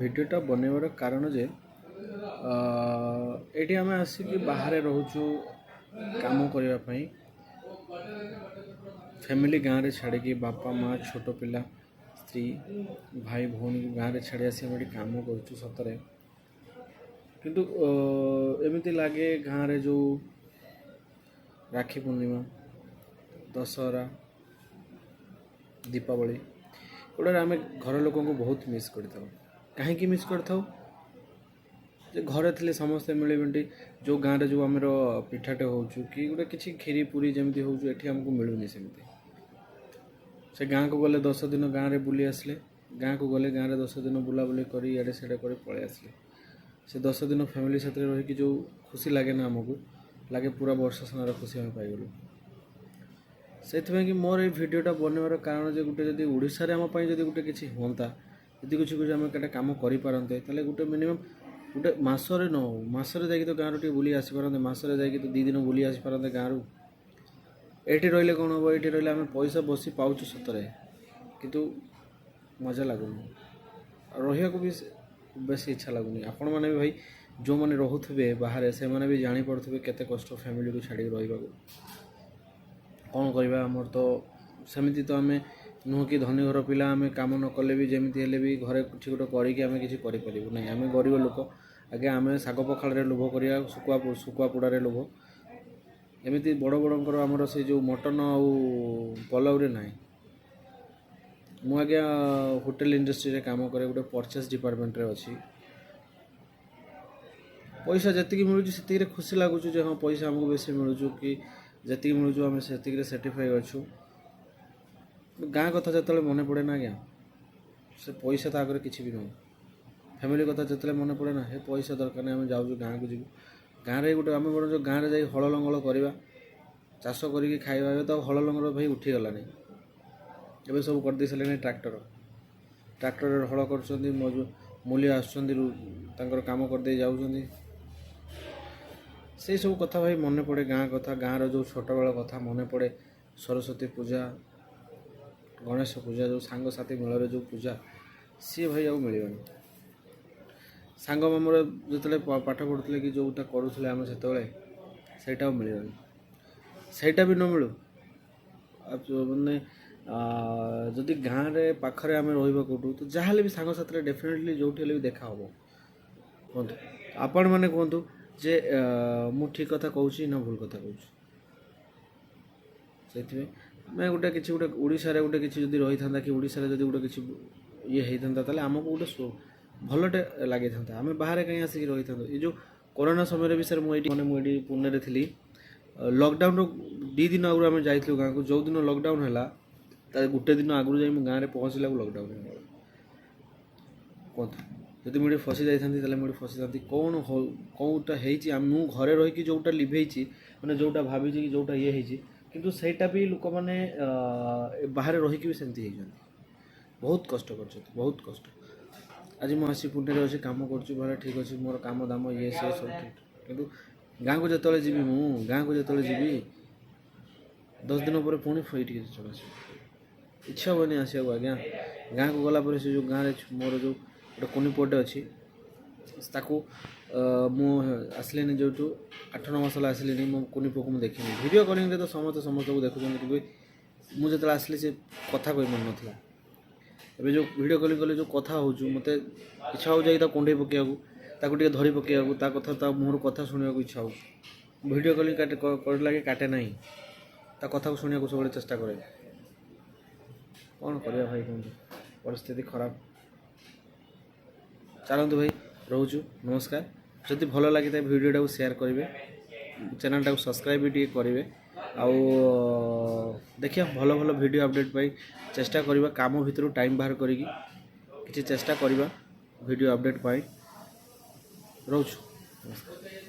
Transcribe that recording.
भिडियोटा बनैबार कारण जे ये आम आसिक बाहर रोचु काम करने फैमिली गाँव में छाड़ी बापा माँ छोट पिला स्त्री भाई भौणी गाँव में छाड़ी आसी कम कर सतरे किंतु एमती लगे गाँव में जो राखी पूर्णिमा दशहरा दीपावली गुड़ा आम घर लोक बहुत मिस करता कहीं मिस करथाउ जे घरे थे समस्ते मिलमिटी जो गाँव में जो आम पिठाटे हो कि गोटे किसी खीरी पूरी जमी हो आमको मिलूनी सेमती से गाँव को गले 10 दिन गाँव में बुली आसले गाँव को गले गाँव में 10 दिन बुलाबुली कर इे से पलि आसले से 10 दिन फैमिली साथ रही जो खुशी लगे ना आमको लगे पूरा वर्ष सारा खुशी आम पाइगलु से कि मोर ये भिडियोटा बनैबार कारण जे गोटे जब ओडिशा आम गोटे किसी हाँ यदि कुछ कुछ आम कटे कम करें गोटे मिनिमम गोटे मसरे न हो मसरे जा गाँव टे बुली आसपारते मसरे जा 2 दिन बुली आसपारते गाँव ये रही कौन हम ये रही आम पैसा बसी पाँच सतरे किंतु मजा लगुनि रहा भी बेस इच्छा लगुनि आपण मैंने भी भाई जो मैंने रोथे बाहर से मैंने भी जापे केते कष्ट फैमिली को छाड़ी रहा कौन करवा आमर तो सेमती तो आम नुह कि धनी घर पिला आम कम न कले भी जमी हेल्ले भी घरे कुछ गोटे करें ना आम गरीब लोक आगे आम शाग पखाड़े लोभ करा शुकुआ पोड़े लोभ एमती बड़ बड़र आमर से जो मटन आउ पलव रे ना मुझे होटेल इंडस्ट्री रे काम करे गोटे परचेस डिपार्टमेंट रे अच्छी पैसा जी मिलूँ से खुशी लगुच हाँ पैसा आमको बेसी मिलूँ कि जी मिलूँ आम से सर्टिफाई अच्छु गाँ कथा जो मन पड़े ना आज्ञा से पैसा तो आगे किसी भी नुह फैमिली कथा जो मन पड़े ना हे पैसा दरकार नहीं आम जाऊँ गाँव को जीव गाँव में गोटे आम बड़ जो गाँव में जा हल लंगल करवा चाष करके खाଇବା तो हल लंगल भाई उठीगलानी एवं सब करदे सारे ट्रैक्टर हल कर मूल्य आसर काम करदे जाऊँ से सब कथा भाई मन पड़े गाँ कथा गाँव जो छोट बेल कथा मन पड़े सरस्वती पूजा गणेश पूजा जो सांग साथी मेल जो पूजा सी भाई आउ मिलनी सांग मामर जो पाठ पढ़ुले कि जोटा करूँ आम से मिलनी सेटा भी न मिलू मैंने जदि गाँव में पाखे आम रहा कौटू तो जहाँ भी सांग साथी डेफिनेटली जो भी देखा हम कहतु आपण मैंने कहतु जे मु ठीक कथा कहूँ ना भूल कथा कहूँ से मैं गोटे किसी गोटे ओडिशा रे गोटे किसी जदि रही था कि ओडिशा रे जदि गोटे किसी ये होता ताले आमको गोटे भलटे लगी था आम बाहर कहीं आसिक रही था ये जो कोरोना समय भी सर मुझे पुणे रे थी लॉकडाउन 2 दिन आगु आम जाइलु गाँव को जो दिन लॉकडाउन है गोटे दिन आगु जा गाँव में पहुँचला लॉकडाउन कहतु जदि मुझे फसी जाती मुझे फसी था कौन कौटा हो घरे रही जोटा लिभेची मैंने जोटा भाभी कि जोटा ये किंतु सेटा भी लोक मैंने बाहर रही भी सेमती बहुत कष्ट कर बहुत कष्ट आज मुझे पुणे अच्छे कम कर ठीक अच्छे मोर काम दाम ये सी सब ठीक किंतु गाँव को जो जी गाँव को जो जी 10 दिन पर पुणी ये चल इच्छा हेनी आसो आज्ञा गाँव को गलापर से जो गाँव मोर जो गोटे कुनी पुटे अच्छी ताकू मुसलिनी जो 8-9 मास आसली मो कुनी पुक मुझे देखनी वीडियो कॉलिंग तो समस्त को देखुं कि मुझे आसली से कथा कही मन ना एवं जो वीडियो कॉलिंग कले जो कथा हो मत इच्छा हो जाए कुंडे पकड़ा धरी पकड़ा कथा मुहर कथा शुणा इच्छा हो वीडियो कॉलिंग कर लगे काटे ना कथा को शुणा सब चेष्टा करे कौन कर भाई कहते परिस्थिति खराब चलतु भाई रोचु नमस्कार जदि भल लगी भिडियोटा को शेयर करेंगे चैनलटा को सब्सक्राइब भी करेंगे आउ देखिए भल भल वीडियो अपडेट पाई चेष्टा करवा काम भितर टाइम बाहर करी चेष्टा करवा वीडियो अपडेट पाई रोचु नमस्कार।